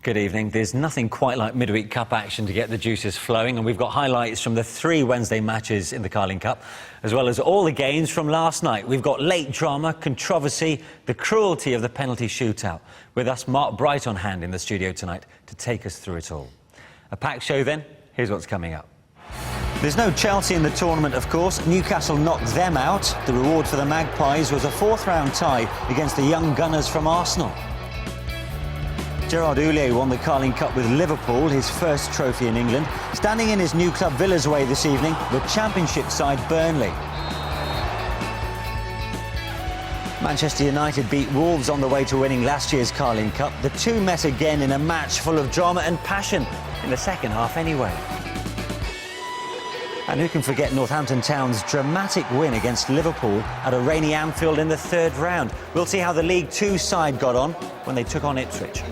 Good evening. There's nothing quite like midweek cup action to get the juices flowing, and we've got highlights from the 3 Wednesday matches in the Carling Cup, as well as all the games from last night. We've got late drama, controversy, the cruelty of the penalty shootout. With us, Mark Bright on hand in the studio tonight to take us through it all. A packed show then. Here's what's coming up. There's no Chelsea in the tournament, of course. Newcastle knocked them out. The reward for the Magpies was a 4th-round tie against the young Gunners from Arsenal. Gerard Houllier won the Carling Cup with Liverpool, his first trophy in England, standing in his new club Villa's way this evening with Championship side Burnley. Manchester United beat Wolves on the way to winning last year's Carling Cup. The two met again in a match full of drama and passion, in the second half anyway. And who can forget Northampton Town's dramatic win against Liverpool at a rainy Anfield in the 3rd round. We'll see how the League Two side got on when they took on Ipswich.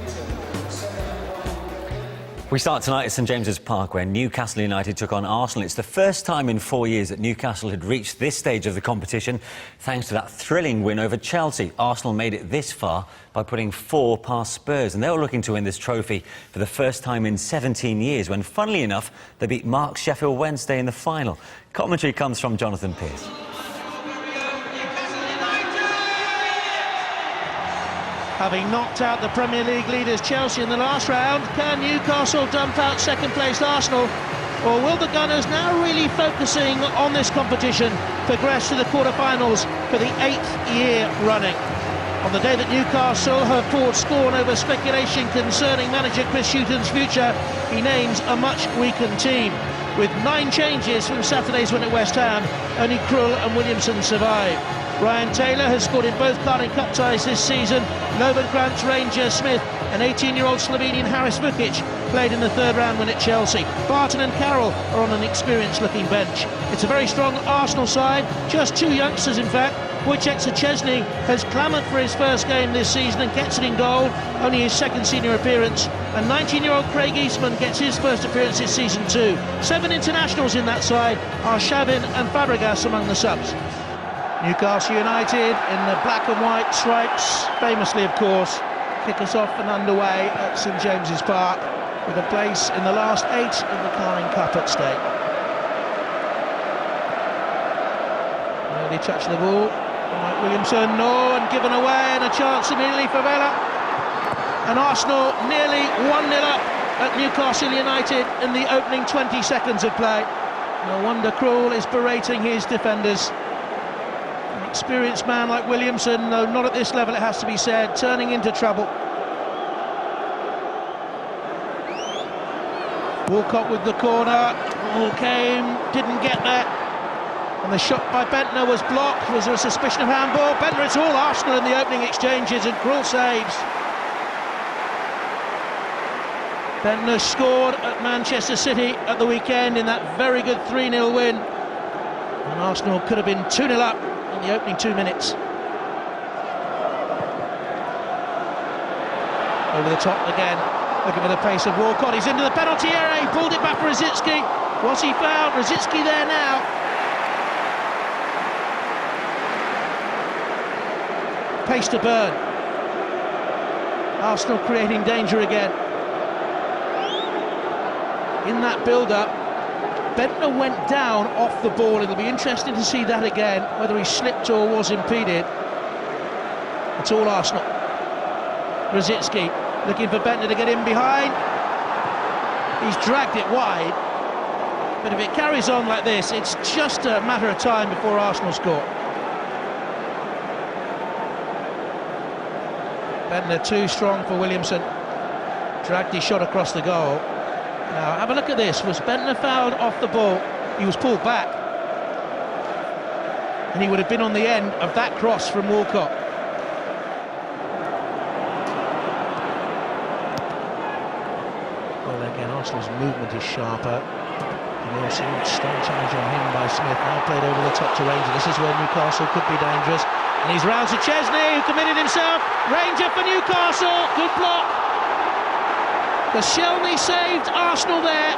We start tonight at St James's Park, where Newcastle United took on Arsenal. It's the first time in 4 years that Newcastle had reached this stage of the competition, thanks to that thrilling win over Chelsea. Arsenal made it this far by putting 4 past Spurs, and they were looking to win this trophy for the first time in 17 years, when, funnily enough, they beat Mark Sheffield Wednesday in the final. Commentary comes from Jonathan Pearce. Having knocked out the Premier League leaders Chelsea in the last round, can Newcastle dump out second-placed Arsenal? Or will the Gunners, now really focusing on this competition, progress to the quarter-finals for the 8th year running? On the day that Newcastle have poured scorn over speculation concerning manager Chris Hughton's future, he names a much weakened team. With 9 changes from Saturday's win at West Ham, only Krul and Williamson survive. Ryan Taylor has scored in both Carling Cup ties this season. Lovenkrantz, Ranger, Smith and 18-year-old Slovenian Haris Vukic played in the 3rd round win at Chelsea. Barton and Carroll are on an experienced-looking bench. It's a very strong Arsenal side, just 2 youngsters in fact. Wojciech Szczesny has clamoured for his first game this season and gets it in goal, only his 2nd senior appearance. And 19-year-old Craig Eastman gets his first appearance this season too. 7 internationals in that side, are Shavin and Fabregas among the subs. Newcastle United in the black and white stripes, famously of course, kick us off and underway at St James's Park, with a place in the last 8 of the Carling Cup at stake. Early touch of the ball, Mike Williamson, and given away, and a chance immediately for Vela. And Arsenal nearly 1-0 up at Newcastle United in the opening 20 seconds of play. No wonder Krul is berating his defenders. An experienced man like Williamson, though not at this level it has to be said, turning into trouble. Walcott with the corner, all came, didn't get there. And the shot by Bentner was blocked. Was there a suspicion of handball? Bentner, it's all Arsenal in the opening exchanges, and Krul saves. Bentner scored at Manchester City at the weekend in that very good 3-0 win. And Arsenal could have been 2-0 up in the opening 2 minutes. Over the top again, looking for the pace of Walcott. He's into the penalty area, he pulled it back for Rosicky. Was he fouled? Rosicky there now. Pace to burn. Arsenal creating danger again. In that build-up, Bentner went down off the ball. It'll be interesting to see that again, whether he slipped or was impeded. It's all Arsenal. Rosicky looking for Bentner to get in behind. He's dragged it wide. But if it carries on like this, it's just a matter of time before Arsenal score. Bentner too strong for Williamson. Dragged his shot across the goal. Now, have a look at this. Was Bentner fouled off the ball? He was pulled back. And he would have been on the end of that cross from Walcott. Well, again, Arsenal's movement is sharper. Nielsen, strong challenge on him by Smith. Now played over the top to Ranger. This is where Newcastle could be dangerous. And he's round to Szczesny, who committed himself. Ranger for Newcastle. Good block. Koscielny saved Arsenal there.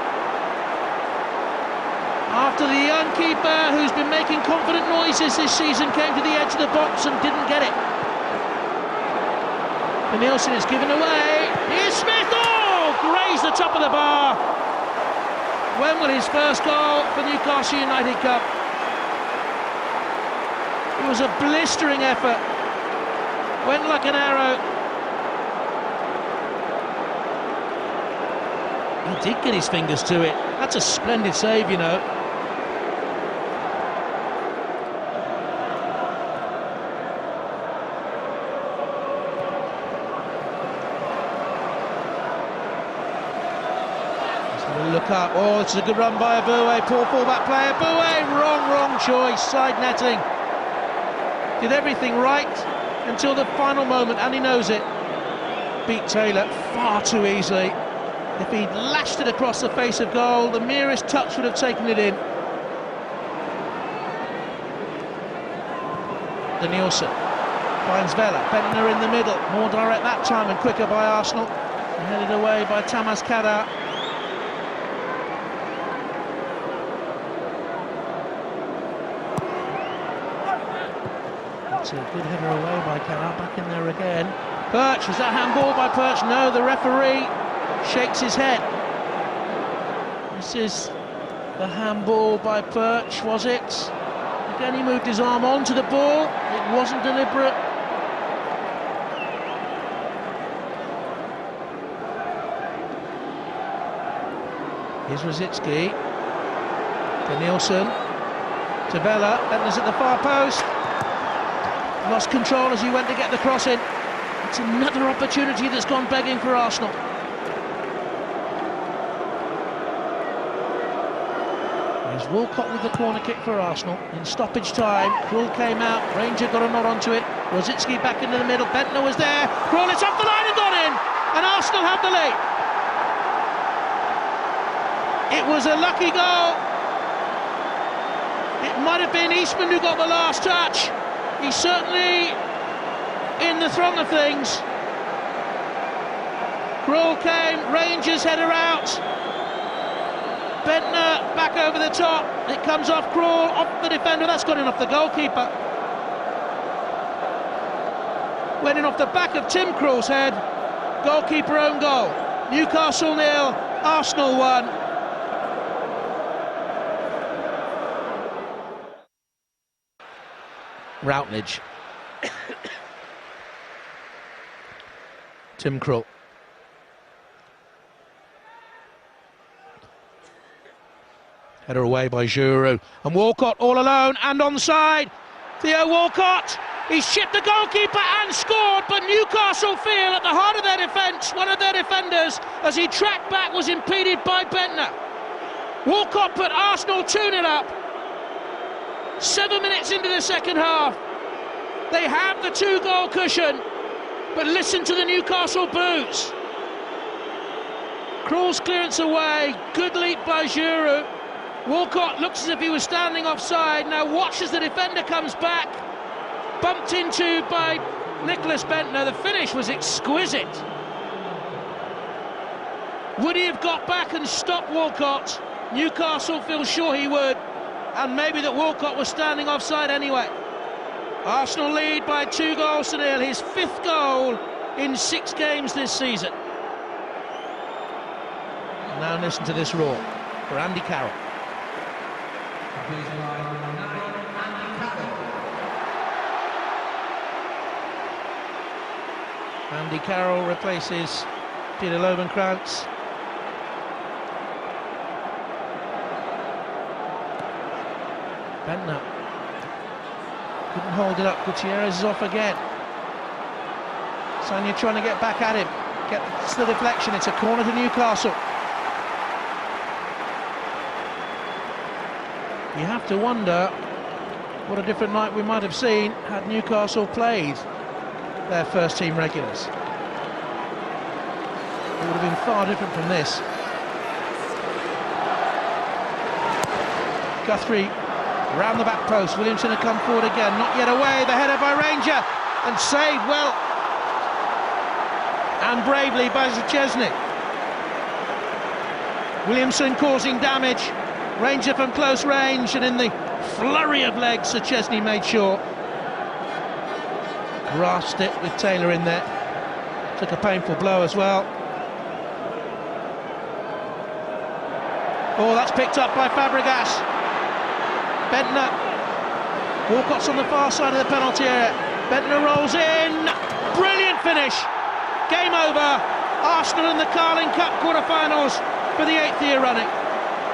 After the young keeper, who's been making confident noises this season, came to the edge of the box and didn't get it. And Nielsen is given away. Here's Smith. Oh! grazed the top of the bar. When will his first goal for Newcastle United come? It was a blistering effort. Went like an arrow. He did get his fingers to it. That's a splendid save, you know. Look up. Oh, it's a good run by Aboué. Poor fullback player. Aboué, wrong choice. Side netting. Did everything right until the final moment, and he knows it. Beat Taylor far too easily. If he'd lashed it across the face of goal, the merest touch would have taken it in. Danielson finds Vela. Bendtner in the middle. More direct that time and quicker by Arsenal. And headed away by Tamas Kadar. That's a good header away by Kadar. Back in there again. Perch, was that handball by Perch? No, the referee shakes his head. This is the handball by Perch, was it? Again, he moved his arm onto the ball. It wasn't deliberate. Here's Rosicky. Danielson. To Vela. Bendtner's at the far post. Lost control as he went to get the cross in. It's another opportunity that's gone begging for Arsenal. There's Walcott with the corner kick for Arsenal. In stoppage time, Krul came out, Ranger got a nod onto it. Rosicky back into the middle, Bendtner was there. Krul, it's off the line and gone in! And Arsenal have the lead. It was a lucky goal. It might have been Eastman who got the last touch. He's certainly in the throng of things. Krul came, Rangers header out. Bendtner back over the top. It comes off Krul, off the defender. That's gone in off the goalkeeper. Went in off the back of Tim Krul's head. Goalkeeper own goal. Newcastle 0, Arsenal 1. Routledge. Tim Krul. Header away by Giroud. And Walcott all alone and onside. Theo Walcott. He's chipped the goalkeeper and scored, but Newcastle feel at the heart of their defence, one of their defenders, as he tracked back, was impeded by Bendtner. Walcott put Arsenal 2-0 up. 7 minutes into the second half. They have the 2-goal cushion, but listen to the Newcastle boos. Krul's clearance away, good leap by Giroud. Walcott looks as if he was standing offside. Now watch as the defender comes back. Bumped into by Nicholas Bendtner. The finish was exquisite. Would he have got back and stopped Walcott? Newcastle feel sure he would. And maybe that Walcott was standing offside anyway. Arsenal lead by 2-0, his 5th goal in 6 games this season. Now listen to this roar for Andy Carroll. Andy Carroll replaces Peter Lovenkrantz. Bendtner couldn't hold it up. Gutierrez is off again. Sagna trying to get back at him. Gets the deflection. It's a corner to Newcastle. You have to wonder what a different night we might have seen had Newcastle played their first team regulars. It would have been far different from this. Guthrie round the back post. Williamson had come forward again, not yet away. The header by Ranger and saved well and bravely by Szczesny. Williamson causing damage. Ranger from close range, and in the flurry of legs, Szczesny made sure. Grasped it with Taylor in there. Took a painful blow as well. Oh, that's picked up by Fabregas. Bendtner. Walcott's on the far side of the penalty area. Bendtner rolls in. Brilliant finish. Game over. Arsenal in the Carling Cup quarter-finals for the 8th year running.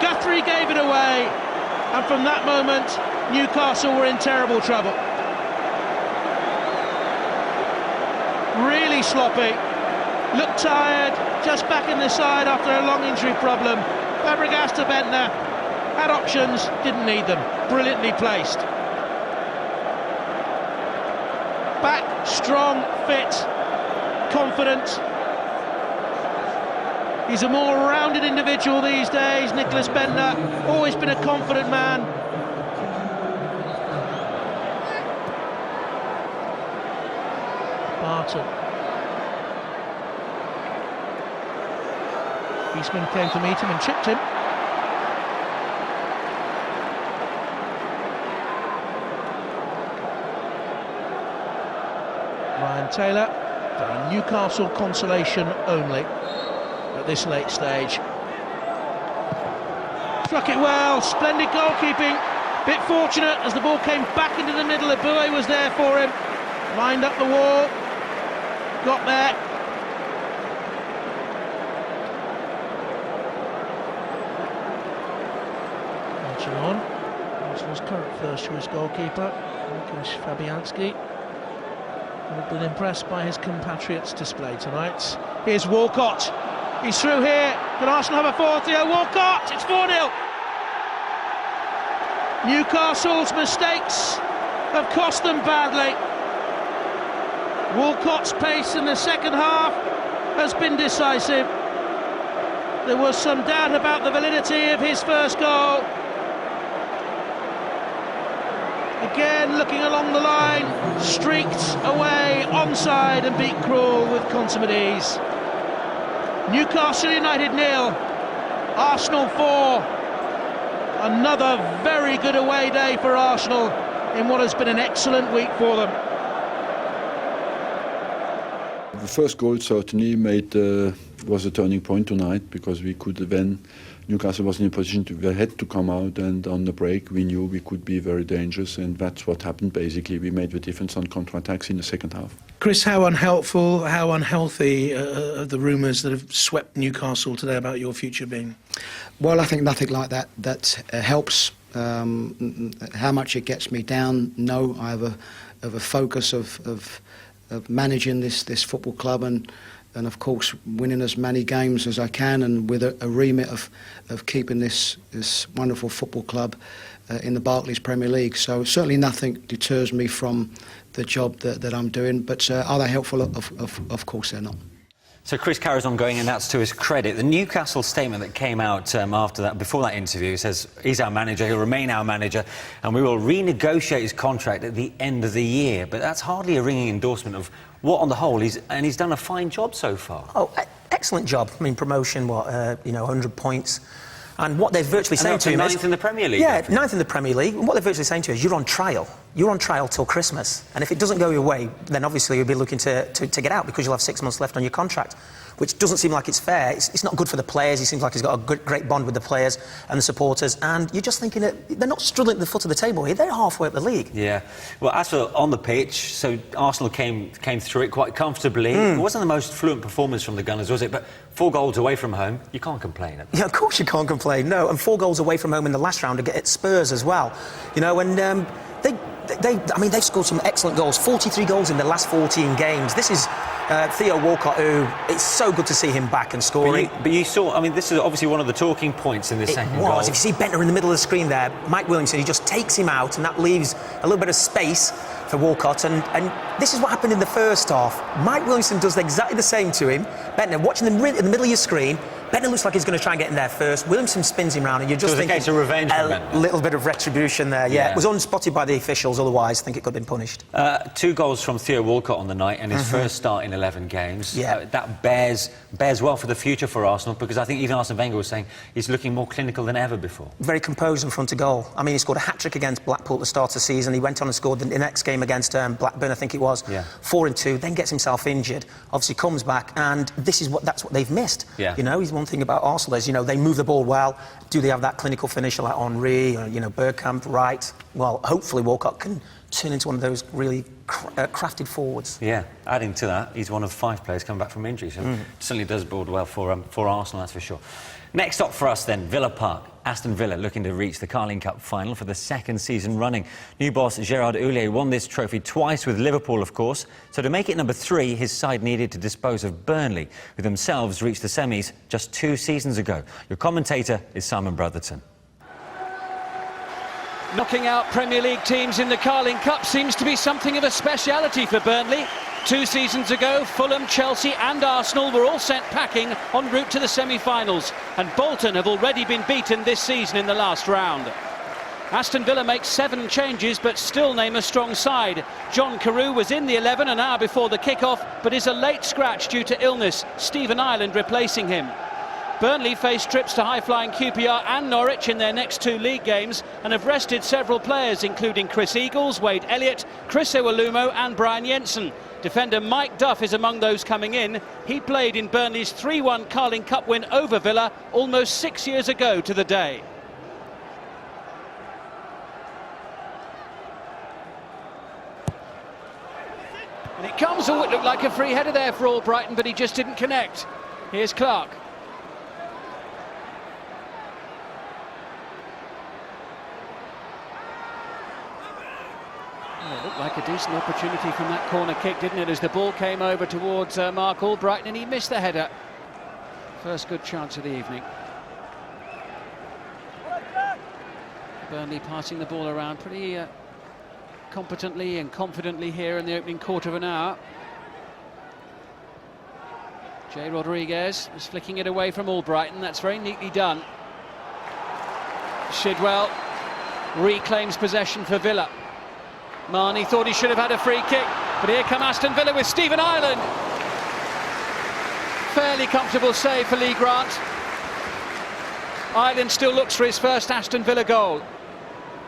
Guthrie gave it away, and from that moment, Newcastle were in terrible trouble. Really sloppy. Looked tired, just back in the side after a long injury problem. Fabregas to Bendtner. Had options, didn't need them. Brilliantly placed. Back, strong, fit, confident. He's a more rounded individual these days, Nicklas Bendtner. Always been a confident man. Barton. Eastman came to meet him and chipped him. Ryan Taylor, for a Newcastle consolation only at this late stage. Struck it well, splendid goalkeeping. Bit fortunate as the ball came back into the middle. Eboué was there for him. Lined up the wall. Got there. Marching on. Arsenal's current first choice goalkeeper, Łukasz Fabianski. I've been impressed by his compatriots' display tonight. Here's Walcott. He's through here. Can Arsenal have a fourth here? Walcott! It's 4-0. Newcastle's mistakes have cost them badly. Walcott's pace in the second half has been decisive. There was some doubt about the validity of his first goal. Again, looking along the line, streaked away, onside and beat Krul with consummate ease. Newcastle United 0, Arsenal 4. Another very good away day for Arsenal in what has been an excellent week for them. The first goal certainly was a turning point tonight, because we could then, Newcastle was in a position to, we had to come out, and on the break we knew we could be very dangerous, and that's what happened basically. We made the difference on counter-attacks in the second half. Chris, how unhelpful, how unhealthy are the rumours that have swept Newcastle today about your future being? Well, I think nothing like that helps. How much it gets me down, no. I have a focus of managing this football club and of course winning as many games as I can, and with a remit of keeping this wonderful football club in the Barclays Premier League. So certainly nothing deters me from the job that I'm doing, but are they helpful? Of course they're not. So Chris carries on going, and that's to his credit. The Newcastle statement that came out after that, before that interview, says he's our manager, he'll remain our manager, and we will renegotiate his contract at the end of the year. But that's hardly a ringing endorsement of what, on the whole, he's done a fine job so far. Oh, excellent job. I mean, promotion, 100 points. And what they're virtually saying to him is... ninth in the Premier League. Yeah, ninth in the Premier League. And what they're virtually saying to you is you're on trial. You're on trial till Christmas. And if it doesn't go your way, then obviously you'll be looking to get out, because you'll have 6 months left on your contract, which doesn't seem like it's fair. It's not good for the players. He seems like he's got a great bond with the players and the supporters. And you're just thinking that they're not struggling at the foot of the table here. They're halfway up the league. Yeah. Well, as for on the pitch, so Arsenal came through it quite comfortably. It wasn't the most fluent performance from the Gunners, was it? But 4 goals away from home, you can't complain. Yeah, of course you can't complain. No, and 4 goals away from home in the last round at Spurs as well. And they've scored some excellent goals. 43 goals in the last 14 games. This is Theo Walcott, who it's so good to see him back and scoring. But you saw, I mean, this is obviously one of the talking points in this second goal. If you see Bendtner in the middle of the screen there, Mike Williamson, he just takes him out, and that leaves a little bit of space for Walcott. And this is what happened in the first half. Mike Williamson does exactly the same to him. Bendtner, watching them in the middle of your screen, Bendtner looks like he's going to try and get in there first. Williamson spins him round, and you're just thinking... It was a case of revenge for Bendtner. A little bit of retribution there, yeah. It was unspotted by the officials, otherwise I think it could have been punished. 2 goals from Theo Walcott on the night, and his first start in 11 games. Yeah. That bears well for the future for Arsenal, because I think even Arsene Wenger was saying he's looking more clinical than ever before. Very composed in front of goal. I mean, he scored a hat-trick against Blackpool at the start of the season. He went on and scored the next game against Blackburn, I think it was. 4-2, then gets himself injured. Obviously comes back, and that's what they've missed. Yeah. He's one thing about Arsenal is, you know, they move the ball well. Do they have that clinical finisher like Henry or, you know, Bergkamp, Wright? Well, hopefully Walcott can turn into one of those really crafted forwards. Yeah, adding to that, he's one of 5 players coming back from injury, so certainly does bode well for Arsenal, that's for sure. Next up for us then, Villa Park. Aston Villa looking to reach the Carling Cup final for the 2nd season running. New boss Gerard Houllier won this trophy twice with Liverpool, of course. So to make it number 3, his side needed to dispose of Burnley, who themselves reached the semis just 2 seasons ago. Your commentator is Simon Brotherton. Knocking out Premier League teams in the Carling Cup seems to be something of a speciality for Burnley. 2 seasons ago, Fulham, Chelsea and Arsenal were all sent packing en route to the semi-finals, and Bolton have already been beaten this season in the last round. Aston Villa makes 7 changes but still name a strong side. John Carew was in the 11 an hour before the kick-off, but is a late scratch due to illness, Stephen Ireland replacing him. Burnley face trips to high-flying QPR and Norwich in their next 2 league games and have rested several players, including Chris Eagles, Wade Elliott, Chris Iwelumo and Brian Jensen. Defender Mike Duff is among those coming in. He played in Burnley's 3-1 Carling Cup win over Villa almost 6 years ago to the day. And it comes, it looked like a free header there for Albrighton, but he just didn't connect. Here's Clark. Well, it looked like a decent opportunity from that corner kick, didn't it, as the ball came over towards Mark Albrighton and he missed the header. First good chance of the evening. Burnley passing the ball around pretty competently and confidently here in the opening quarter of an hour. Jay Rodriguez is flicking it away from Albrighton. That's very neatly done. Shidwell reclaims possession for Villa. Marnie thought he should have had a free kick, but here come Aston Villa with Stephen Ireland. Fairly comfortable save for Lee Grant. Ireland still looks for his first Aston Villa goal.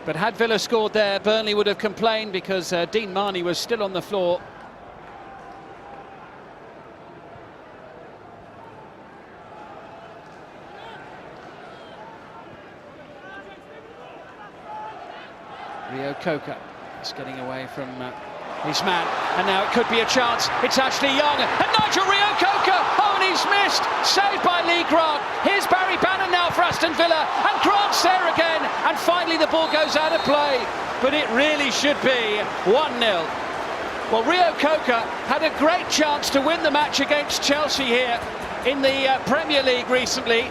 But had Villa scored there, Burnley would have complained because Dean Marnie was still on the floor. Rio Coker is getting away from his man, and now it could be a chance. It's Ashley Young and Nigel Rio Coker. Oh, and he's missed. Saved by Lee Grant. Here's Barry Bannon now for Aston Villa, and Grant's there again. And finally the ball goes out of play, but it really should be 1-0. Well, Rio Coker had a great chance to win the match against Chelsea here in the Premier League recently,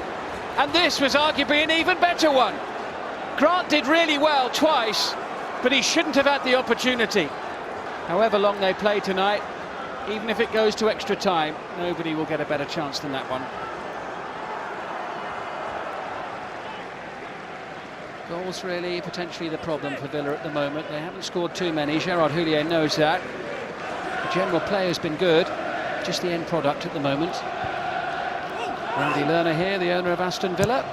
and this was arguably an even better one. Grant did really well twice, but he shouldn't have had the opportunity. However long they play tonight, even if it goes to extra time, nobody will get a better chance than that one. Goals really potentially the problem for Villa at the moment. They haven't scored too many. Gerard Houllier knows that. The general play has been good, just the end product at the moment. Randy Lerner here, the owner of Aston Villa.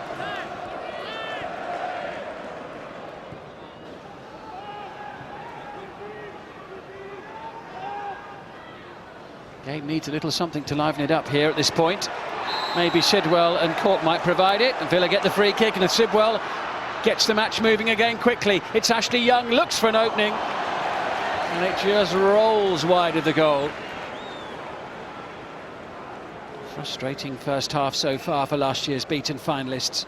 Game needs a little something to liven it up here at this point. Maybe Sidwell and Cork might provide it. And Villa get the free kick, and Sidwell gets the match moving again quickly. It's Ashley Young, looks for an opening, and it just rolls wide of the goal. Frustrating first half so far for last year's beaten finalists.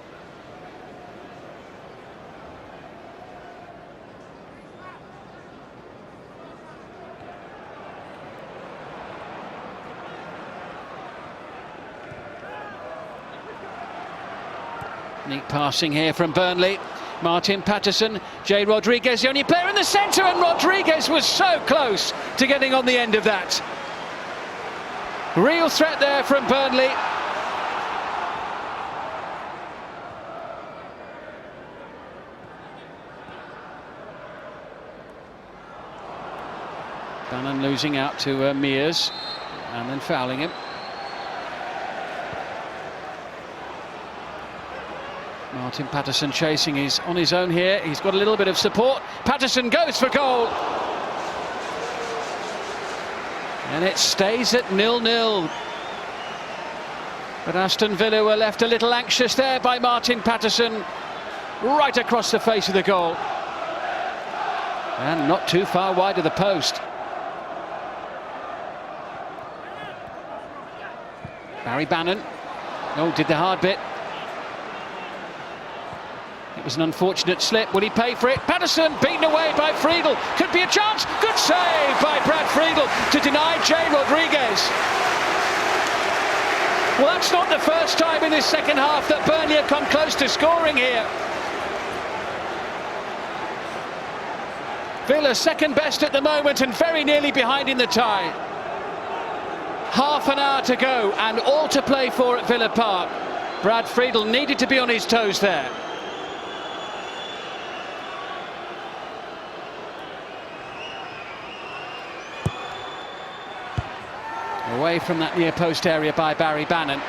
Neat passing here from Burnley. Martin Patterson, Jay Rodriguez, the only player in the centre, and Rodriguez was so close to getting on the end of that. Real threat there from Burnley. Bannon losing out to Mears and then fouling him. Martin Patterson chasing, he's on his own here, he's got a little bit of support. Patterson goes for goal. And it stays at 0-0. But Aston Villa were left a little anxious there by Martin Patterson, right across the face of the goal. And not too far wide of the post. Barry Bannon, did the hard bit. It was an unfortunate slip. Will he pay for it? Patterson beaten away by Friedel. Could be a chance. Good save by Brad Friedel to deny Jay Rodriguez. Well, that's not the first time in this second half that Burnley have come close to scoring here. Villa second best at the moment and very nearly behind in the tie. Half an hour to go and all to play for at Villa Park. Brad Friedel needed to be on his toes there. Away from that near post area by Barry Bannon.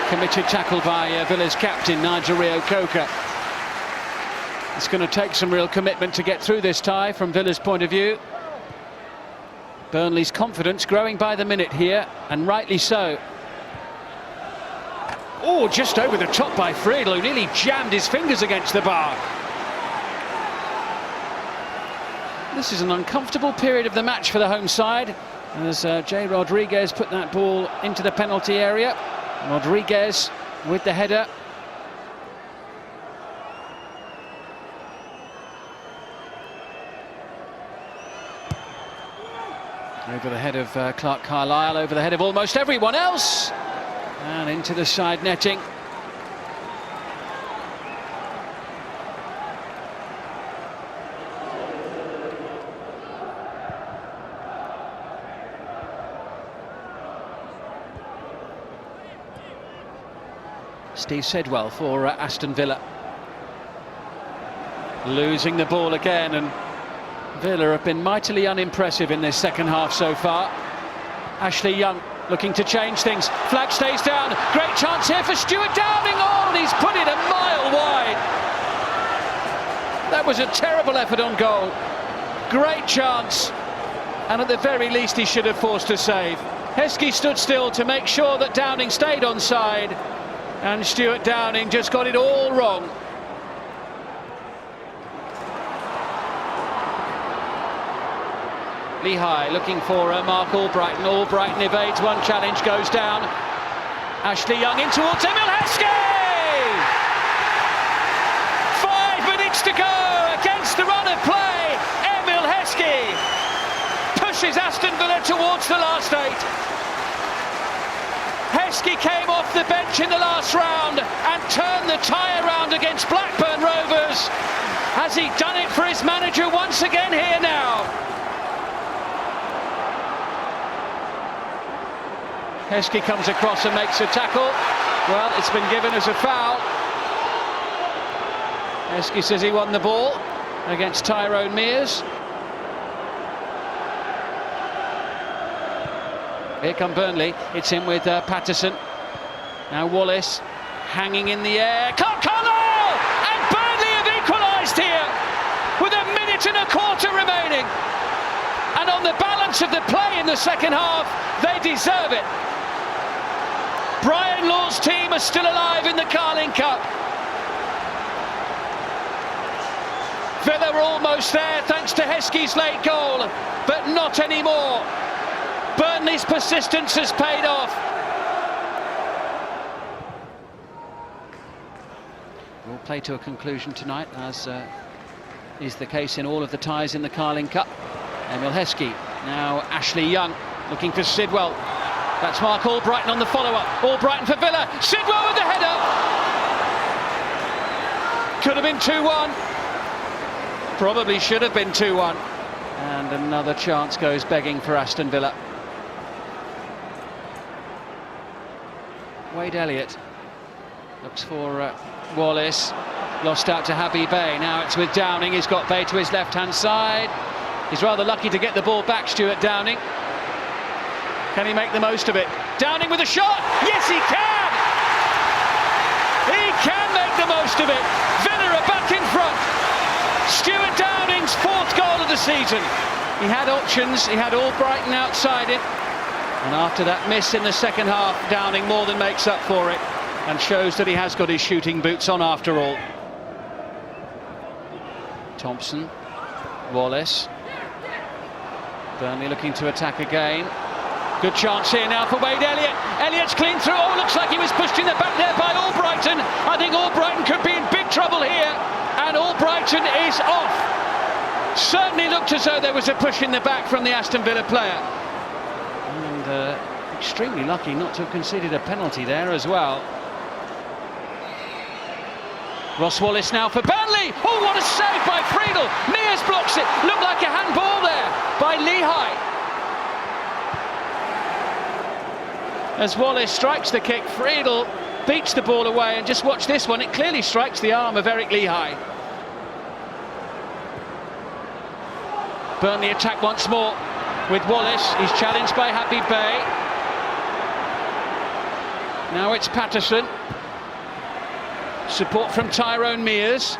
Committed tackle by Villa's captain Nigel Reo-Coker. It's going to take some real commitment to get through this tie from Villa's point of view. Burnley's confidence growing by the minute here, and rightly so. Oh, just over the top by Friedel, who nearly jammed his fingers against the bar. This is an uncomfortable period of the match for the home side, as Jay Rodriguez put that ball into the penalty area. Rodriguez with the header. Over the head of Clark Carlisle, over the head of almost everyone else, and into the side netting. Steve Sedwell for Aston Villa. Losing the ball again, and Villa have been mightily unimpressive in this second half so far. Ashley Young looking to change things. Flag stays down. Great chance here for Stuart Downing. Oh, and he's put it a mile wide. That was a terrible effort on goal. Great chance. And at the very least, he should have forced a save. Heskey stood still to make sure that Downing stayed onside. And Stuart Downing just got it all wrong. Lehigh looking for Mark Albrighton. Albrighton evades one challenge, goes down. Ashley Young in towards Emil Heskey! 5 minutes to go against the run of play. Emil Heskey pushes Aston Villa towards the last 8. Heskey came off the bench in the last round and turned the tie around against Blackburn Rovers. Has he done it for his manager once again here now? Heskey comes across and makes a tackle. Well, it's been given as a foul. Heskey says he won the ball against Tyrone Mears. Here come Burnley. It's in with Patterson. Now Wallace hanging in the air. Clark Carlisle! And Burnley have equalised here with 1.25 minutes remaining. And on the balance of the play in the second half, they deserve it. Brian Law's team are still alive in the Carling Cup. Villa were almost there thanks to Heskey's late goal, but not anymore. Burnley's persistence has paid off. We'll play to a conclusion tonight, as is the case in all of the ties in the Carling Cup. Emil Heskey, now Ashley Young looking for Sidwell. That's Mark Albrighton on the follow-up. Albrighton for Villa. Sidwell with the header. Could have been 2-1. Probably should have been 2-1. And another chance goes begging for Aston Villa. Wade Elliott looks for Wallace. Lost out to Habib Bey. Now it's with Downing. He's got Bey to his left-hand side. He's rather lucky to get the ball back, Stuart Downing. Can he make the most of it? Downing with a shot! Yes, he can! He can make the most of it! Villa are back in front! Stuart Downing's 4th goal of the season. He had options, he had Albrighton outside it. And after that miss in the second half, Downing more than makes up for it and shows that he has got his shooting boots on after all. Thompson, Wallace. Burnley looking to attack again. Good chance here now for Wade Elliott. Elliott's clean through. Oh, looks like he was pushed in the back there by Albrighton. I think Albrighton could be in big trouble here. And Albrighton is off. Certainly looked as though there was a push in the back from the Aston Villa player. And extremely lucky not to have conceded a penalty there as well. Ross Wallace now for Burnley. Oh, what a save by Friedel. Mears blocks it. Looked like a handball there by Lehigh. As Wallace strikes the kick, Friedel beats the ball away, and just watch this one. It clearly strikes the arm of Eric Lehigh. Burnley attack once more with Wallace. He's challenged by Habib Bey. Now it's Patterson. Support from Tyrone Mears.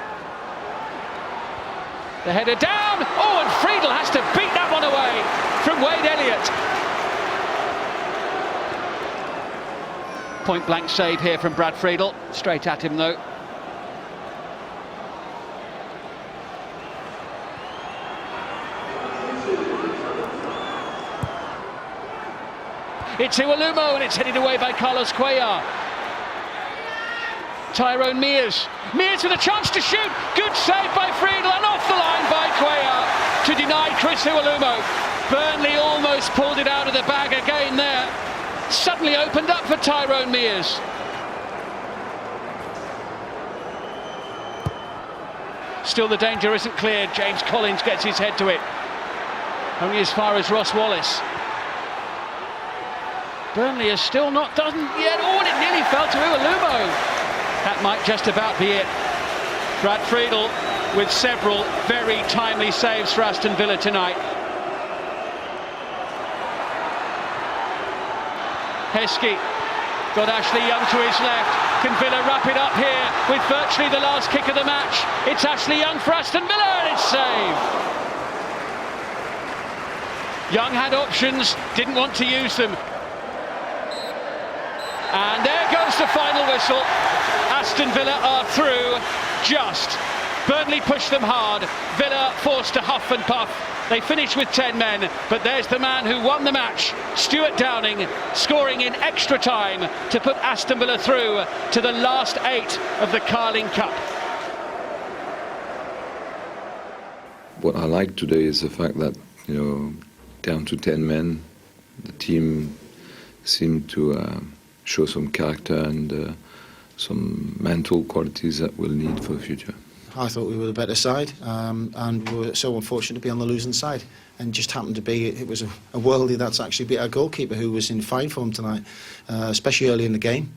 The header down. Oh, and Friedel has to beat that one away from Wade Elliott. Point blank save here from Brad Friedel. Straight at him though. It's Iwelumo and it's headed away by Carlos Cuellar. Tyrone Mears. Mears with a chance to shoot. Good save by Friedel and off the line by Cuellar to deny Chris Iwelumo. Burnley almost pulled it out of the bag again there. Suddenly opened up for Tyrone Mears. Still the danger isn't cleared. James Collins gets his head to it. Only as far as Ross Wallace. Burnley is still not done yet. Oh, and it nearly fell to Iwelumo. That might just about be it. Brad Friedel with several very timely saves for Aston Villa tonight. Heskey got Ashley Young to his left. Can Villa wrap it up here with virtually the last kick of the match? It's Ashley Young for Aston Villa and it's saved. Young had options, didn't want to use them. And there goes the final whistle. Aston Villa are through just. Burnley pushed them hard. Villa forced to huff and puff. They finished with 10 men, but there's the man who won the match, Stuart Downing, scoring in extra time to put Aston Villa through to the last 8 of the Carling Cup. What I like today is the fact that, down to 10 men, the team seemed to show some character and some mental qualities that we'll need for the future. I thought we were the better side, and we were so unfortunate to be on the losing side. And just happened to be, it was a worldie that's actually beat our goalkeeper, who was in fine form tonight, especially early in the game,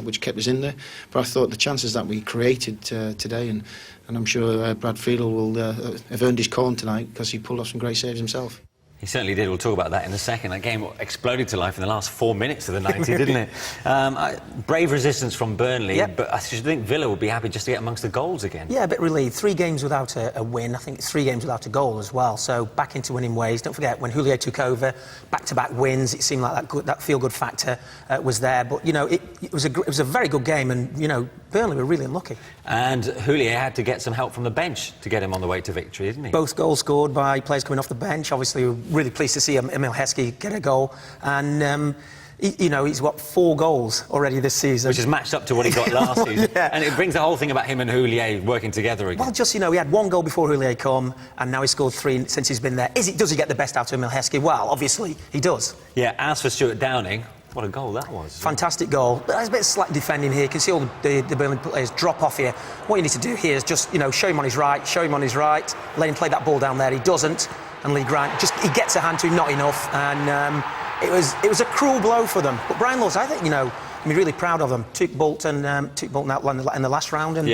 which kept us in there. But I thought the chances that we created today, and I'm sure Brad Friedel will have earned his corn tonight because he pulled off some great saves himself. He certainly did. We'll talk about that in a second. That game exploded to life in the last 4 minutes of the 90, didn't it? Brave resistance from Burnley, yep. But I should think Villa would be happy just to get amongst the goals again. Yeah, a bit relieved. 3 games without a win. I think it's 3 games without a goal as well. So back into winning ways. Don't forget, when Houllier took over, back-to-back wins, it seemed like that feel-good factor was there. But, it was a very good game, and, Burnley were really unlucky. And Houllier had to get some help from the bench to get him on the way to victory, didn't he? Both goals scored by players coming off the bench. Obviously, we're really pleased to see Emil Heskey get a goal. And, he's got 4 goals already this season. Which is matched up to what he got last season. Yeah. And it brings the whole thing about him and Houllier working together again. Well, just, he had 1 goal before Houllier come, and now he's scored 3 since he's been there. Does he get the best out of Emil Heskey? Well, obviously, he does. Yeah, as for Stuart Downing, what a goal that was. Fantastic goal. But there's a bit of slack defending here. You can see all the Burnley players drop off here. What you need to do here is just, show him on his right, let him play that ball down there. He doesn't. And Lee Grant, he gets a hand to him, not enough. And it was a cruel blow for them. But Brian Laws, I think, I'm really proud of them. Took Bolton out in the last round and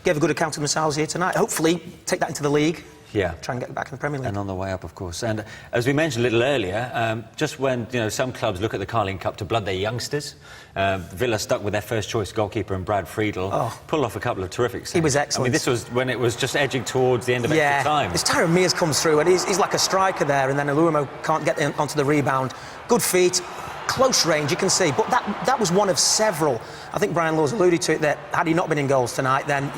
gave a good account of themselves here tonight. Hopefully, take that into the league. Yeah. Try and get back in the Premier League. And on the way up, of course. And as we mentioned a little earlier, just when some clubs look at the Carling Cup to blood their youngsters, Villa stuck with their first-choice goalkeeper in Brad Friedel, pulled off a couple of terrific saves. He was excellent. I mean, this was when it was just edging towards the end of extra time. It's Tyrone Mears comes through, and he's like a striker there, and then Alumo can't get onto the rebound. Good feet, close range, you can see. But that was one of several. I think Brian Laws alluded to it, that had he not been in goals tonight, then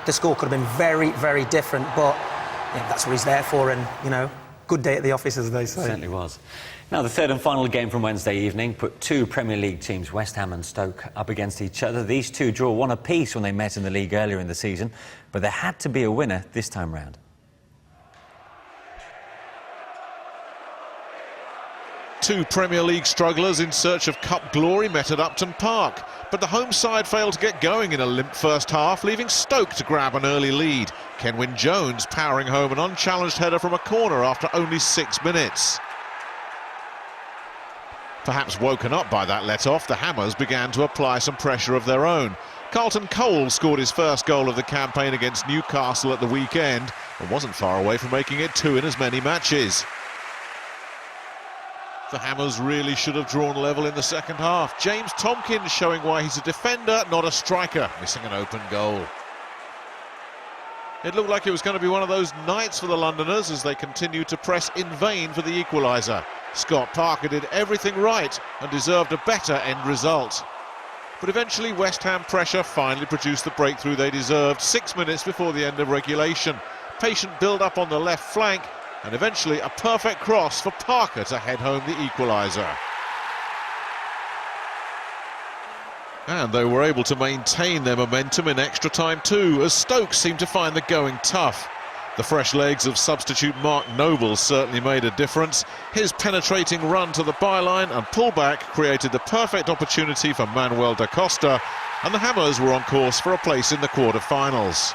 the score could have been very, very different. But that's what he's there for, and, good day at the office, as they say. It certainly was. Now, the third and final game from Wednesday evening put two Premier League teams, West Ham and Stoke, up against each other. These two draw one apiece when they met in the league earlier in the season, but there had to be a winner this time round. Two Premier League strugglers in search of cup glory met at Upton Park, but the home side failed to get going in a limp first half, leaving Stoke to grab an early lead. Kenwyne Jones powering home an unchallenged header from a corner after only 6 minutes. Perhaps woken up by that let-off, the Hammers began to apply some pressure of their own. Carlton Cole scored his first goal of the campaign against Newcastle at the weekend and wasn't far away from making it 2 in as many matches. The Hammers really should have drawn level in the second half. James Tompkins showing why he's a defender, not a striker, missing an open goal. It looked like it was going to be one of those nights for the Londoners as they continued to press in vain for the equaliser. Scott Parker did everything right and deserved a better end result. But eventually West Ham pressure finally produced the breakthrough they deserved 6 minutes before the end of regulation. Patient build-up on the left flank, and eventually a perfect cross for Parker to head home the equaliser. And they were able to maintain their momentum in extra time too, as Stoke seemed to find the going tough. The fresh legs of substitute Mark Noble certainly made a difference. His penetrating run to the byline and pullback created the perfect opportunity for Manuel da Costa, and the Hammers were on course for a place in the quarter-finals.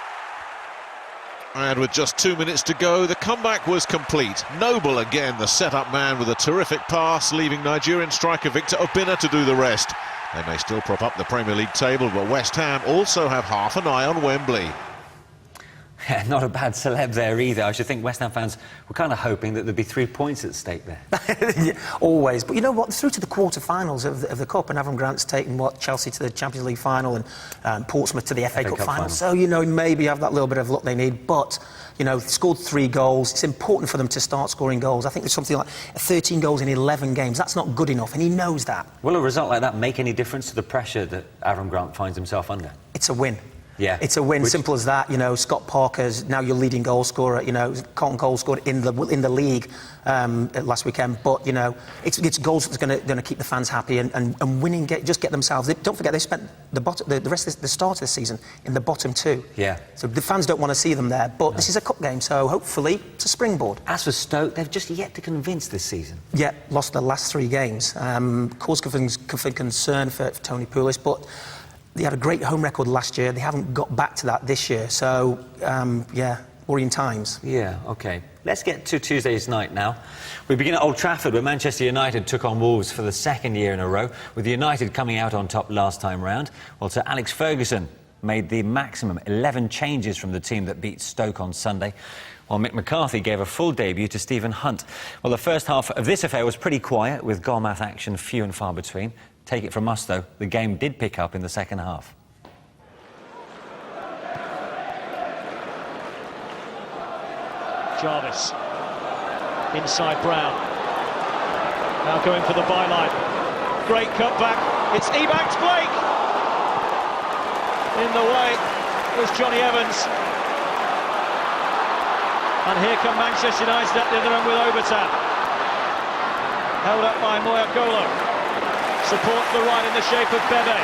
And with just 2 minutes to go, the comeback was complete. Noble again, the set-up man with a terrific pass, leaving Nigerian striker Victor Obinna to do the rest. They may still prop up the Premier League table, but West Ham also have half an eye on Wembley. Yeah, not a bad celeb there either. I should think West Ham fans were kind of hoping that there'd be 3 points at stake there. Yeah, always. But you know what? Through to the quarter-finals of the Cup, and Avram Grant's taken, Chelsea to the Champions League final and Portsmouth to the FA Cup final. So, maybe have that little bit of luck they need. But, scored 3 goals. It's important for them to start scoring goals. I think there's something like 13 goals in 11 games. That's not good enough, and he knows that. Will a result like that make any difference to the pressure that Avram Grant finds himself under? It's a win. Yeah. It's a win, simple as that. Scott Parker's now your leading goal scorer. Carlton Cole scored in the league last weekend. But it's goals that's going to keep the fans happy and winning. Just get themselves. Don't forget they spent the start of the season in the bottom 2. Yeah. So the fans don't want to see them there. But this is a cup game, so hopefully it's a springboard. As for Stoke, they've just yet to convince this season. Yeah, lost the last 3 games. Cause for concern for Tony Pulis, but they had a great home record last year. They haven't got back to that this year. So, worrying times. Yeah, OK. Let's get to Tuesday's night now. We begin at Old Trafford, where Manchester United took on Wolves for the 2nd year in a row, with United coming out on top last time round. Well, Sir Alex Ferguson made the maximum 11 changes from the team that beat Stoke on Sunday, while Mick McCarthy gave a full debut to Stephen Hunt. Well, the first half of this affair was pretty quiet, with goal-mouth action few and far between. Take it from us, though, the game did pick up in the second half. Jarvis, inside Brown, now going for the byline. Great cutback, it's Ebanks Blake! In the way was Johnny Evans. And here come Manchester United at the other end with Obertan. Held up by Moyakolo. Support to the right in the shape of Bebe.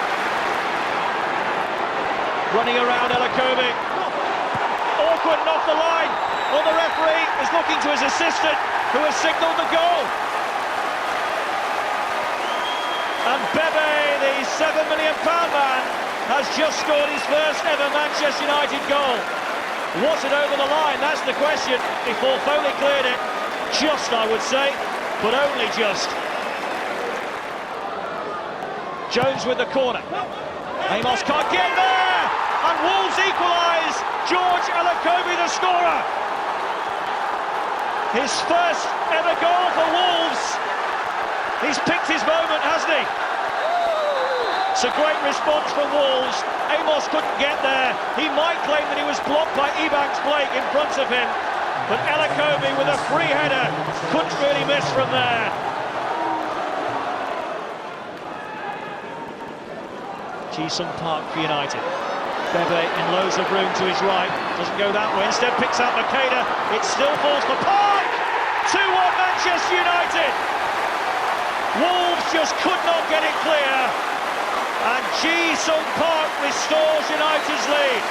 Running around Elakovic. Awkward and off the line. Well, the referee is looking to his assistant, who has signalled the goal. And Bebe, the £7 million man, has just scored his first ever Manchester United goal. Was it over the line? That's the question. Before Foley cleared it. Just, I would say, but only just. Jones with the corner. Amos can't get there! And Wolves equalise! George Elakovic the scorer! His first ever goal for Wolves. He's picked his moment, hasn't he? It's a great response from Wolves. Amos couldn't get there. He might claim that he was blocked by Ebanks-Blake in front of him, but Elokobi with a free header couldn't really miss from there. Ji-sung Park for United. Bebe in loads of room to his right, doesn't go that way, instead picks out Makeda. It still falls for Park. 2-1 Manchester United. Wolves just could not get it clear, and Ji-sung Park restores United's lead.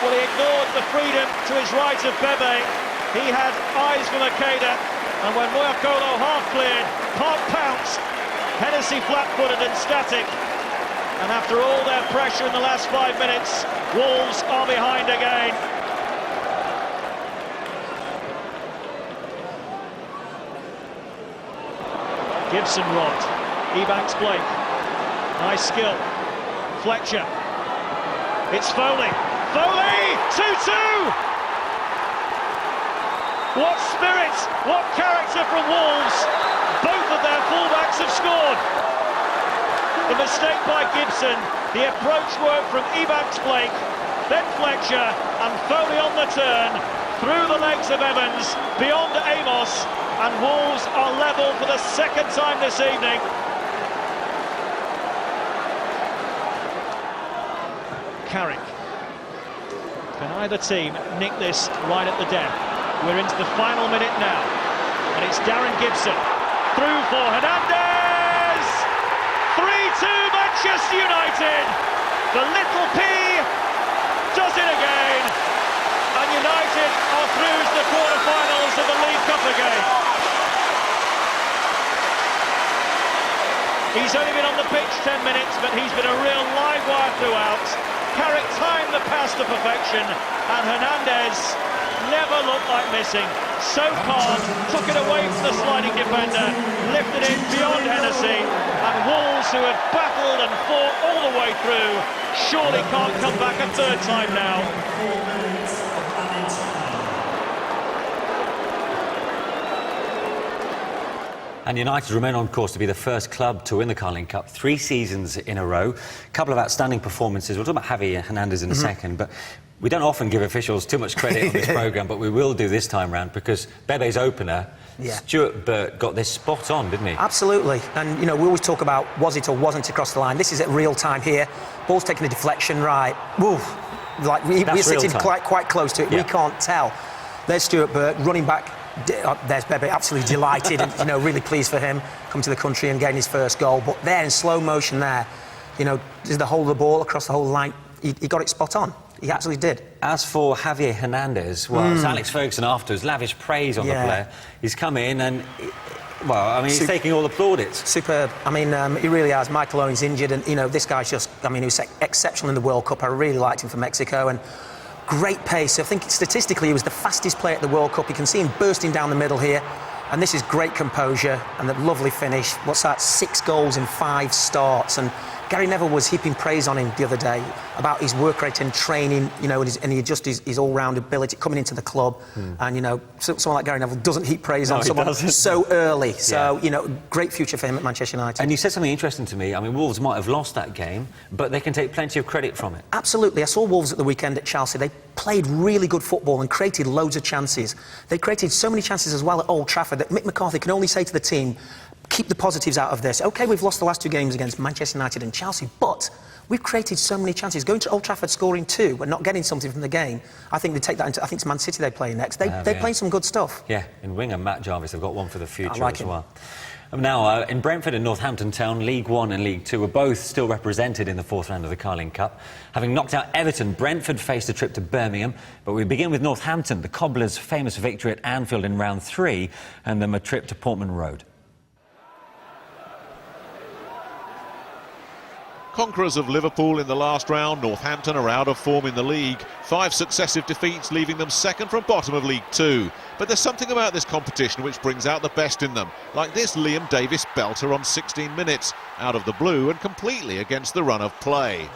Well, he ignored the freedom to his right of Bebe. He had eyes for Makeda, and when Moyokolo half cleared, Park pounced. Hennessy flat-footed and static. And after all their pressure in the last 5 minutes, Wolves are behind again. Gibson robbed. Ebanks-Blake. Nice skill. Fletcher. It's Foley. Foley! 2-2! What spirit, what character from Wolves. Both of their fullbacks have scored. The mistake by Gibson, the approach work from Ebanks-Blake, then Fletcher, and Foley on the turn, through the legs of Evans, beyond Amos, and Wolves are level for the second time this evening. Carrick. Can either team nick this right at the death? We're into the final minute now, and it's Darren Gibson, through for Hernandez! 3-2 Manchester United. The little P does it again, and United are through to the quarter-finals of the League Cup again. He's only been on the pitch 10 minutes, but he's been a real live wire throughout. Carrick timed the pass to perfection, and Hernandez never looked like missing. So calm, took it away from the sliding defender, lifted it beyond Hennessy, and Wolves, who had battled and fought all the way through, surely can't come back a third time now. And United remain on course to be the first club to win the Carling Cup 3 seasons in a row. A couple of outstanding performances. We'll talk about Javi Hernandez in a second, but we don't often give officials too much credit on this programme, but we will do this time round, because Bebe's opener, Stuart Burt, got this spot on, didn't he? Absolutely. And, you know, we always talk about was it or wasn't it across the line. This is at real time here. Ball's taking a deflection right. Woo. Like, we're sitting quite close to it. We can't tell. There's Stuart Burt running back. There's Bebe, absolutely delighted and, you know, really pleased for him, come to the country and getting his first goal. But there, in slow motion there, you know, did the whole of the ball across the whole line. He got it spot on. He absolutely did. As for Javier Hernandez, well, it's Alex Ferguson afterwards, lavish praise on the player. He's come in and, well, I mean, he's taking all the plaudits. Superb. I mean, he really has. Michael Owen's injured, and, you know, this guy's just, I mean, he was exceptional in the World Cup. I really liked him for Mexico, and great pace. I think statistically he was the fastest player at the World Cup. You can see him bursting down the middle here, and this is great composure and a lovely finish. What's that? 6 goals in 5 starts, and Gary Neville was heaping praise on him the other day about his work rate and training, you know, and his all-round ability coming into the club. And, you know, someone like Gary Neville doesn't heap praise on someone so early. So, you know, great future for him at Manchester United. And you said something interesting to me. I mean, Wolves might have lost that game, but they can take plenty of credit from it. Absolutely. I saw Wolves at the weekend at Chelsea. They played really good football and created loads of chances. They created so many chances as well at Old Trafford that Mick McCarthy can only say to the team, keep the positives out of this. OK, we've lost the last 2 games against Manchester United and Chelsea, but we've created so many chances. Going to Old Trafford scoring 2 and not getting something from the game, I think they take that into... I think it's Man City they play next. They're playing some good stuff. Yeah, in winger Matt Jarvis, they've got one for the future like as him. well. Now, in Brentford and Northampton Town, League One and League Two were both still represented in the 4th round of the Carling Cup. Having knocked out Everton, Brentford faced a trip to Birmingham. But we begin with Northampton, the Cobblers' famous victory at Anfield in round 3, and then a trip to Portman Road. Conquerors of Liverpool in the last round, Northampton are out of form in the league. 5 successive defeats, leaving them second from bottom of League Two. But there's something about this competition which brings out the best in them, like this Liam Davis belter on 16 minutes, out of the blue and completely against the run of play.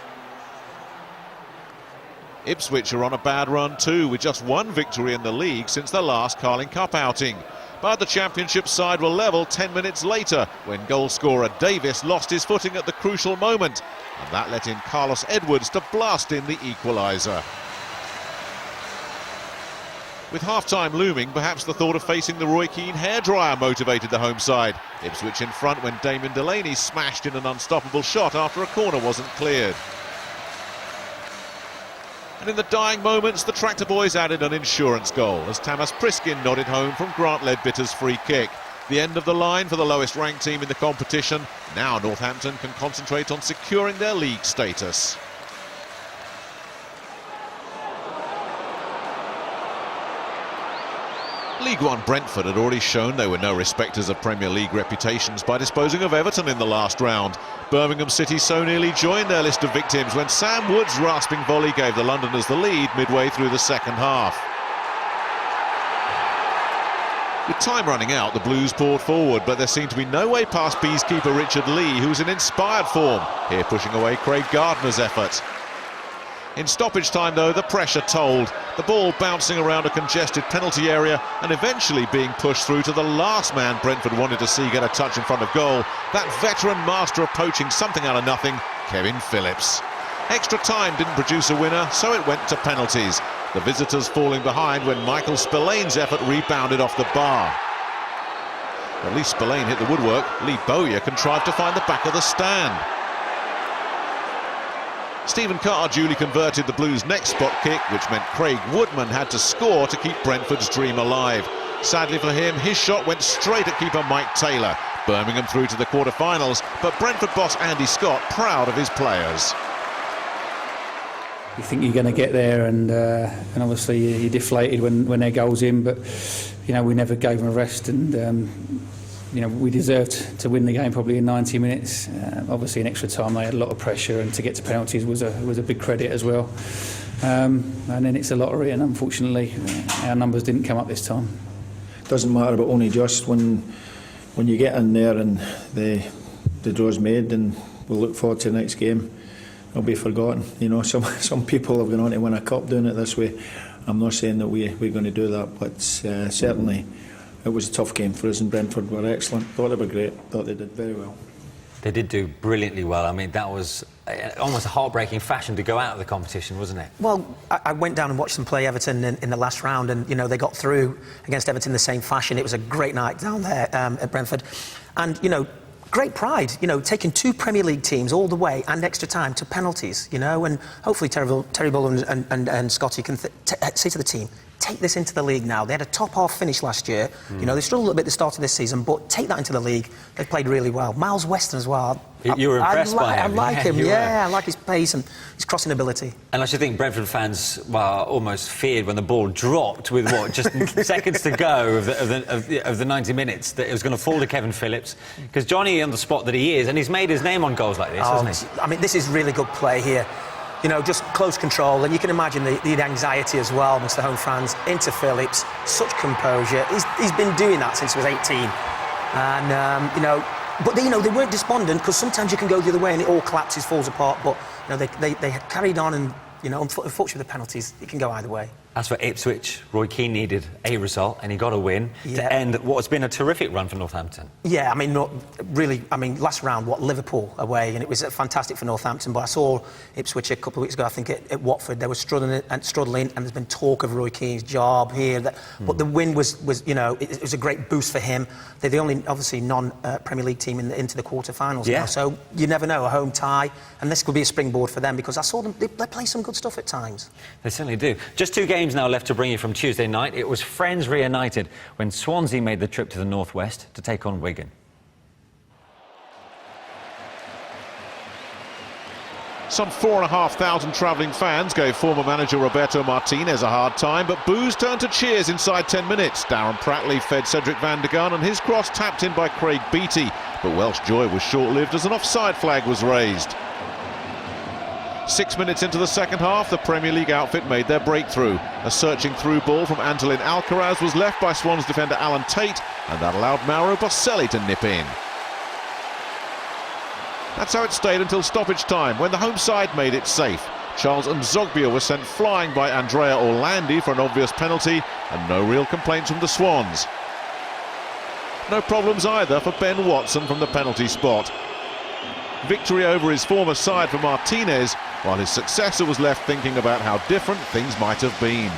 Ipswich are on a bad run too, with just one victory in the league since their last Carling Cup outing. But the Championship side were level 10 minutes later when goalscorer Davis lost his footing at the crucial moment, and that let in Carlos Edwards to blast in the equaliser. With half-time looming, perhaps the thought of facing the Roy Keane hairdryer motivated the home side. Ipswich in front when Damien Delaney smashed in an unstoppable shot after a corner wasn't cleared. And in the dying moments, the Tractor Boys added an insurance goal as Tamas Priskin nodded home from Grant Leadbitter's free kick. The end of the line for the lowest ranked team in the competition. Now Northampton can concentrate on securing their league status. League One Brentford had already shown they were no respecters of Premier League reputations by disposing of Everton in the last round. Birmingham City so nearly joined their list of victims when Sam Wood's rasping volley gave the Londoners the lead midway through the second half. With time running out, the Blues poured forward, but there seemed to be no way past Bees keeper Richard Lee, who was in inspired form, here pushing away Craig Gardner's effort. In stoppage time, though, the pressure told. The ball bouncing around a congested penalty area and eventually being pushed through to the last man Brentford wanted to see get a touch in front of goal. That veteran master of poaching something out of nothing, Kevin Phillips. Extra time didn't produce a winner, so it went to penalties. The visitors falling behind when Michael Spillane's effort rebounded off the bar. At least Spillane hit the woodwork. Lee Bowyer contrived to find the back of the stand. Stephen Carr duly converted the Blues' next spot kick, which meant Craig Woodman had to score to keep Brentford's dream alive. Sadly for him, his shot went straight at keeper Mike Taylor. Birmingham through to the quarter-finals, but Brentford boss Andy Scott proud of his players. You think you're going to get there, and obviously you're deflated when their goal's in, but you know, we never gave them a rest, and you know, we deserved to win the game probably in 90 minutes. Obviously in extra time they had a lot of pressure, and to get to penalties was a big credit as well. And then it's a lottery, and unfortunately our numbers didn't come up this time. Doesn't matter, but only just when you get in there and the draw's made, and we'll look forward to the next game. It'll be forgotten. You know, some people have gone on to win a cup doing it this way. I'm not saying that we're going to do that, but certainly it was a tough game for us, and Brentford were excellent. Thought they were great. Thought they did very well. They did do brilliantly well. I mean, that was almost a heartbreaking fashion to go out of the competition, wasn't it? Well, I went down and watched them play Everton in the last round, and you know, they got through against Everton in the same fashion. It was a great night down there at Brentford, and you know, great pride, you know, taking two Premier League teams all the way and extra time to penalties, you know, and hopefully Terry Bull and Scotty can say to the team, take this into the league now. They had a top half finish last year. You know, they struggled a little bit at the start of this season, but take that into the league. They played really well. Miles Weston as well. You were impressed by him. I like him, yeah. I like his pace and his crossing ability. And I should think Brentford fans, well, almost feared when the ball dropped with what, just seconds to go of the 90 minutes, that it was going to fall to Kevin Phillips, because Johnny on the spot that he is, and he's made his name on goals like this, hasn't he? I mean, this is really good play here. You know, just close control, and you can imagine the anxiety as well amongst the home fans. Into Phillips, such composure. He's been doing that since he was 18, and you know, but they weren't despondent, because sometimes you can go the other way and it all collapses, falls apart. But you know, they had carried on, and you know, unfortunately the penalties, it can go either way. As for Ipswich, Roy Keane needed a result, and he got a win to end what has been a terrific run for Northampton. Yeah, I mean, last round, Liverpool away, and it was fantastic for Northampton. But I saw Ipswich a couple of weeks ago, I think, at Watford. They were struggling, and there's been talk of Roy Keane's job here. But the win was you know, it was a great boost for him. They're the only, obviously, non-Premier League team into the quarter-finals now. So you never know, a home tie, and this could be a springboard for them, because I saw them, they play some good stuff at times. They certainly do. Just 2 games now left to bring you from Tuesday night. It was friends reunited when Swansea made the trip to the northwest to take on Wigan. Some 4,500 travelling fans gave former manager Roberto Martinez a hard time, but boos turned to cheers inside 10 minutes. Darren Pratley fed Cedric van der Gun, and his cross tapped in by Craig Beattie. But Welsh joy was short-lived as an offside flag was raised. 6 minutes into the second half, the Premier League outfit made their breakthrough. A searching through ball from Antolin Alcaraz was left by Swans defender Alan Tate, and that allowed Mauro Boselli to nip in. That's how it stayed until stoppage time, when the home side made it safe. Charles Mzogbia was sent flying by Andrea Orlandi for an obvious penalty, and no real complaints from the Swans. No problems either for Ben Watson from the penalty spot. Victory over his former side for Martinez, while his successor was left thinking about how different things might have been.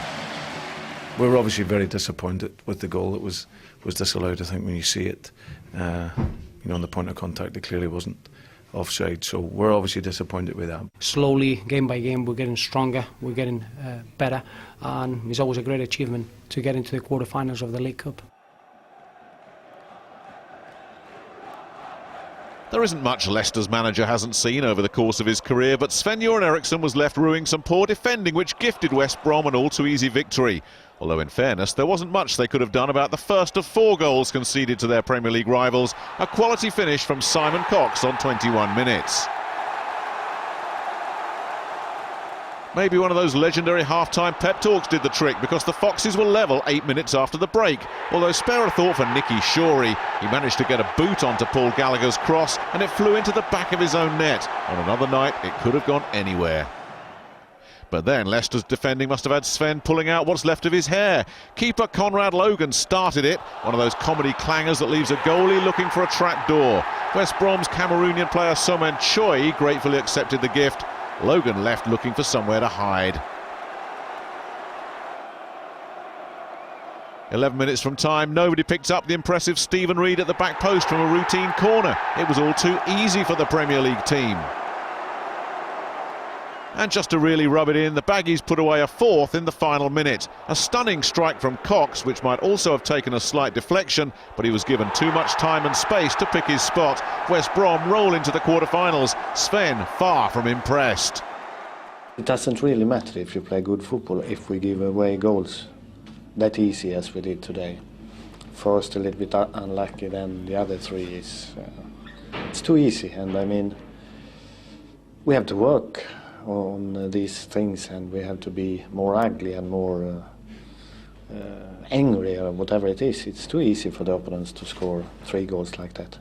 We were obviously very disappointed with the goal that was disallowed. I think when you see it, on the point of contact, it clearly wasn't offside. So we're obviously disappointed with that. Slowly, game by game, we're getting stronger, we're getting better, and it's always a great achievement to get into the quarterfinals of the League Cup. There isn't much Leicester's manager hasn't seen over the course of his career, but Sven-Göran Eriksson was left rueing some poor defending which gifted West Brom an all-too-easy victory. Although in fairness, there wasn't much they could have done about the first of 4 goals conceded to their Premier League rivals, a quality finish from Simon Cox on 21 minutes. Maybe one of those legendary half-time pep talks did the trick, because the Foxes were level 8 minutes after the break. Although spare a thought for Nicky Shorey, he managed to get a boot onto Paul Gallagher's cross and it flew into the back of his own net. On another night, it could have gone anywhere. But then Leicester's defending must have had Sven pulling out what's left of his hair. Keeper Conrad Logan started it, one of those comedy clangers that leaves a goalie looking for a trapdoor. West Brom's Cameroonian player Soman Choi gratefully accepted the gift. Logan left looking for somewhere to hide. 11 minutes from time, nobody picked up the impressive Stephen Reid at the back post from a routine corner. It was all too easy for the Premier League team. And just to really rub it in, the Baggies put away a 4th in the final minute. A stunning strike from Cox, which might also have taken a slight deflection, but he was given too much time and space to pick his spot. West Brom roll into the quarter-finals. Sven far from impressed. It doesn't really matter if you play good football if we give away goals that easy as we did today. First a little bit unlucky, then the other 3 is... it's too easy, and I mean, we have to work on these things, and we have to be more ugly and more angry or whatever it is. It's too easy for the opponents to score 3 goals like that.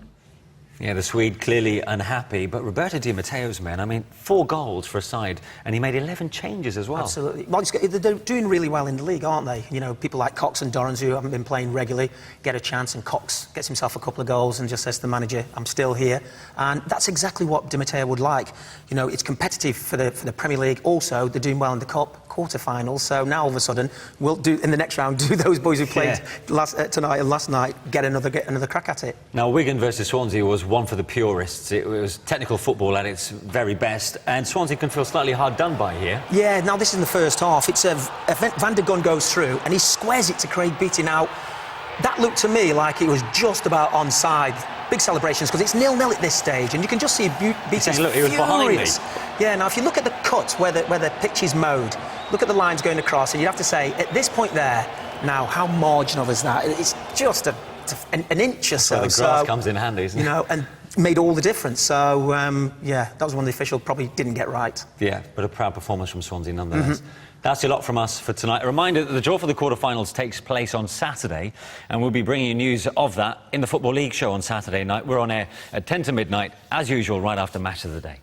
Yeah, the Swede clearly unhappy, but Roberto Di Matteo's men, I mean, 4 goals for a side, and he made 11 changes as well. Absolutely. Well, they're doing really well in the league, aren't they? You know, people like Cox and Dorrans, who haven't been playing regularly, get a chance, and Cox gets himself a couple of goals and just says to the manager, I'm still here. And that's exactly what Di Matteo would like. You know, it's competitive for the Premier League. Also, they're doing well in the Cup quarter-final, so now all of a sudden, we'll do, in the next round, do those boys who played tonight and last night get another crack at it. Now, Wigan versus Swansea was one for the purists. It was technical football at its very best, and Swansea can feel slightly hard done by here. Yeah, now this is in the first half. It's Van der Gun goes through and he squares it to Craig Beattie. Now, that looked to me like it was just about onside. Big celebrations, because it's 0-0 at this stage, and you can just see Beattie's look, he was behind me. Yeah, now if you look at the cut where the pitch is mowed, look at the lines going across, and you'd have to say, at this point there, now, how marginal is that? It's just an inch or so. The grass comes in handy, isn't it? You know, and made all the difference. So, yeah, that was one the official probably didn't get right. Yeah, but a proud performance from Swansea nonetheless. That's a lot from us for tonight. A reminder that the draw for the quarter-finals takes place on Saturday, and we'll be bringing you news of that in the Football League show on Saturday night. We're on air at 10 to midnight, as usual, right after Match of the Day.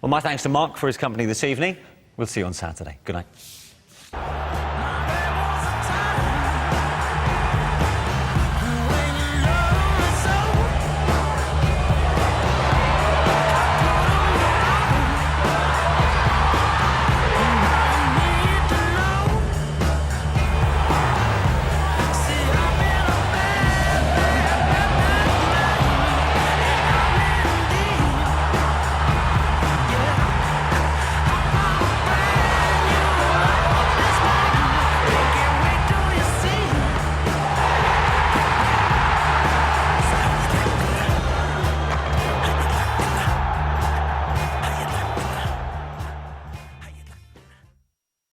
Well, my thanks to Mark for his company this evening. We'll see you on Saturday. Good night.